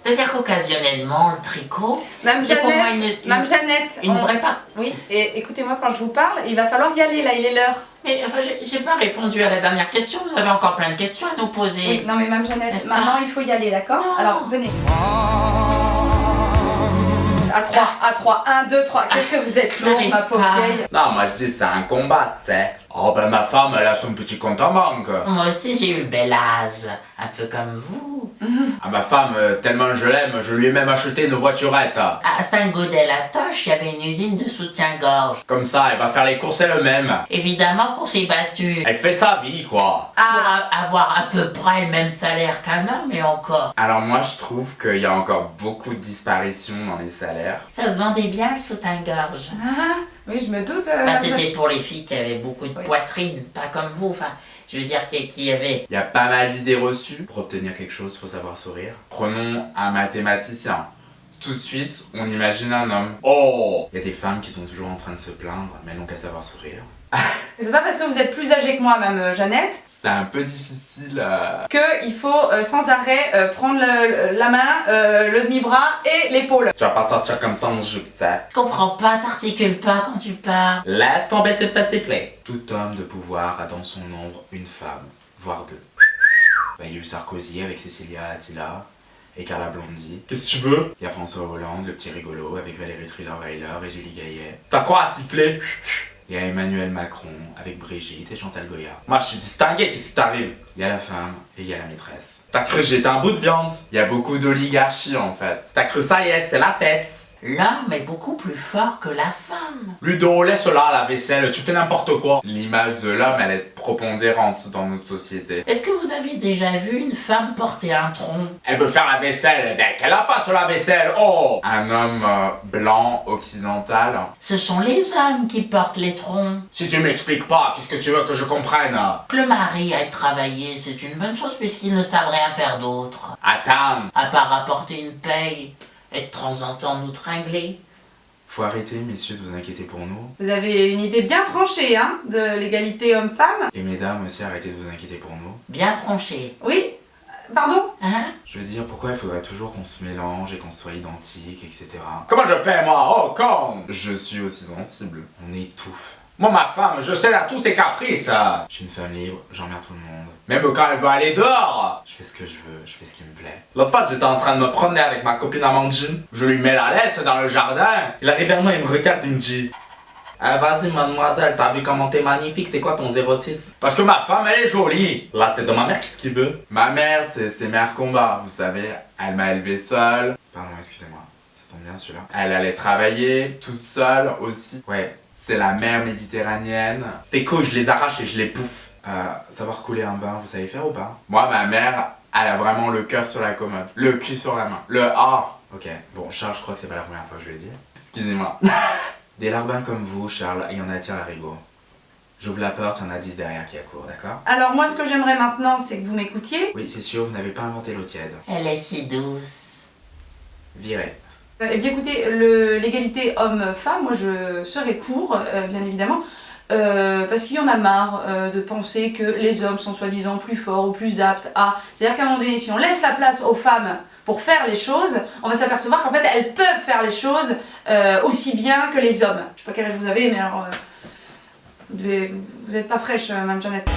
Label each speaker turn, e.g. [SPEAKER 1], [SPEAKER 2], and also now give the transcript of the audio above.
[SPEAKER 1] C'est-à-dire qu'occasionnellement, le tricot,
[SPEAKER 2] Mme
[SPEAKER 1] c'est pour moi
[SPEAKER 2] Mme Jeannette,
[SPEAKER 1] une vraie part.
[SPEAKER 2] Oui, et écoutez-moi quand je vous parle, il va falloir y aller là, il est l'heure.
[SPEAKER 1] Mais enfin, j'ai pas répondu à la dernière question, vous avez encore plein de questions à nous poser.
[SPEAKER 2] Oui, non mais Mme Jeannette,
[SPEAKER 1] N'est-ce pas?
[SPEAKER 2] maman, il faut y aller, d'accord? Alors, venez. À 3, 1, 2, 3. Qu'est-ce que vous êtes lourde, ma pauvre vieille?
[SPEAKER 3] Non, moi je dis c'est un combat, tu sais. Oh ben ma femme, elle a son petit compte en banque.
[SPEAKER 1] Moi aussi, j'ai eu le bel âge, un peu comme vous.
[SPEAKER 3] Ah, ma femme, tellement je l'aime, je lui ai même acheté une voiturette.
[SPEAKER 1] À Saint-Gaudel-la-Toche, il y avait une usine de soutien-gorge.
[SPEAKER 3] Comme ça, elle va faire les courses elle-même.
[SPEAKER 1] Évidemment qu'on s'est battu
[SPEAKER 3] Elle fait sa vie, quoi.
[SPEAKER 1] pour avoir à peu près le même salaire qu'un homme, et encore.
[SPEAKER 3] Alors moi, je trouve qu'il y a encore beaucoup de disparitions dans les salaires.
[SPEAKER 1] Ça se vendait bien, le soutien-gorge.
[SPEAKER 2] Ah, oui, je me doute.
[SPEAKER 1] Enfin, c'était pour les filles qui avaient beaucoup de poitrine, pas comme vous, enfin, je veux dire qui avaient...
[SPEAKER 3] Il y a pas mal d'idées reçues. Pour obtenir quelque chose, faut savoir sourire. Prenons un mathématicien. Tout de suite, on imagine un homme. Oh! Il y a des femmes qui sont toujours en train de se plaindre, mais elles n'ont qu'à savoir sourire.
[SPEAKER 2] C'est pas parce que vous êtes plus âgée que moi, Mme Jeannette,
[SPEAKER 3] C'est un peu difficile
[SPEAKER 2] qu'il faut sans arrêt prendre la main, le demi-bras et l'épaule.
[SPEAKER 3] Tu vas pas sortir comme ça en jupe, tu sais.
[SPEAKER 1] Je comprends pas, t'articules pas quand tu parles.
[SPEAKER 3] Laisse tomber tes fesses siffler. Tout homme de pouvoir a dans son ombre une femme, voire deux. Bah, il y a eu Sarkozy avec Cécilia Attila et Carla Blondy. Qu'est-ce que tu veux? Il y a François Hollande, le petit rigolo, avec Valérie Trierweiler et Julie Gaillet. T'as quoi à siffler? Il y a Emmanuel Macron avec Brigitte et Chantal Goya. Moi je suis distingué, qu'est-ce qui t'arrive? Il y a la femme et il y a la maîtresse. T'as cru que j'étais un bout de viande? Il y a beaucoup d'oligarchie en fait. T'as cru ça y est, c'était la fête.
[SPEAKER 1] L'homme est beaucoup plus fort que la femme.
[SPEAKER 3] Ludo, laisse-la la vaisselle, tu fais n'importe quoi. L'image de l'homme, elle est prépondérante dans notre société.
[SPEAKER 1] Est-ce que vous avez déjà vu une femme porter un tronc?
[SPEAKER 3] Elle veut faire la vaisselle, ben qu'elle la fasse la vaisselle, oh! Un homme blanc, occidental.
[SPEAKER 1] Ce sont les hommes qui portent les troncs.
[SPEAKER 3] Si tu m'expliques pas, qu'est-ce que tu veux que je comprenne?
[SPEAKER 1] Que le mari aille travailler, c'est une bonne chose puisqu'ils ne savent rien faire d'autre.
[SPEAKER 3] Attends!
[SPEAKER 1] À part rapporter une paye et de temps en temps nous tringler.
[SPEAKER 3] Faut arrêter, messieurs, de vous inquiéter pour nous.
[SPEAKER 2] Vous avez une idée bien tranchée, hein, de l'égalité homme-femme.
[SPEAKER 3] Et mesdames aussi, arrêtez de vous inquiéter pour nous.
[SPEAKER 1] Bien tranché.
[SPEAKER 2] Oui, pardon?
[SPEAKER 1] Hein?
[SPEAKER 3] Je veux dire, pourquoi il faudrait toujours qu'on se mélange et qu'on soit identique, etc. Comment je fais, moi? Oh, con! Je suis aussi sensible. On étouffe. Moi, ma femme, je cède à tous ses caprices. Je suis une femme libre, j'emmerde tout le monde. Même quand elle veut aller dehors, je fais ce que je veux, je fais ce qui me plaît. L'autre fois, j'étais en train de me promener avec ma copine Amandine. Je lui mets la laisse dans le jardin. Il arrive vers moi, il me regarde, il me dit: ah, vas-y, mademoiselle, t'as vu comment t'es magnifique, c'est quoi ton 06? Parce que ma femme, elle est jolie. La tête de ma mère, qu'est-ce qu'il veut? Ma mère, c'est mère combat, vous savez. Elle m'a élevé seule. Pardon, excusez-moi, ça tombe bien celui-là. Elle allait travailler, toute seule aussi. Ouais. C'est la mer méditerranéenne. Tes couilles, je les arrache et je les bouffe. Savoir couler un bain, vous savez faire ou pas? Moi, ma mère, elle a vraiment le cœur sur la commode. Le cul sur la main. Le A. Ok, bon, Charles, je crois que c'est pas la première fois que je le dis. Excusez-moi. Des larbins comme vous, Charles, il y en a tire la rigot. J'ouvre la porte, il y en a 10 derrière qui accourent, d'accord?
[SPEAKER 2] Alors moi, ce que j'aimerais maintenant, c'est que vous m'écoutiez.
[SPEAKER 3] Oui, c'est sûr, vous n'avez pas inventé l'eau tiède.
[SPEAKER 1] Elle est si douce.
[SPEAKER 3] Virez.
[SPEAKER 2] Eh bien écoutez, l'égalité homme-femme, moi je serais pour, bien évidemment, parce qu'il y en a marre de penser que les hommes sont soi-disant plus forts ou plus aptes à... C'est-à-dire qu'à un moment donné, si on laisse la place aux femmes pour faire les choses, on va s'apercevoir qu'en fait elles peuvent faire les choses aussi bien que les hommes. Je sais pas quel âge vous avez, mais alors... vous n'êtes pas fraîche, Mme Jeannette.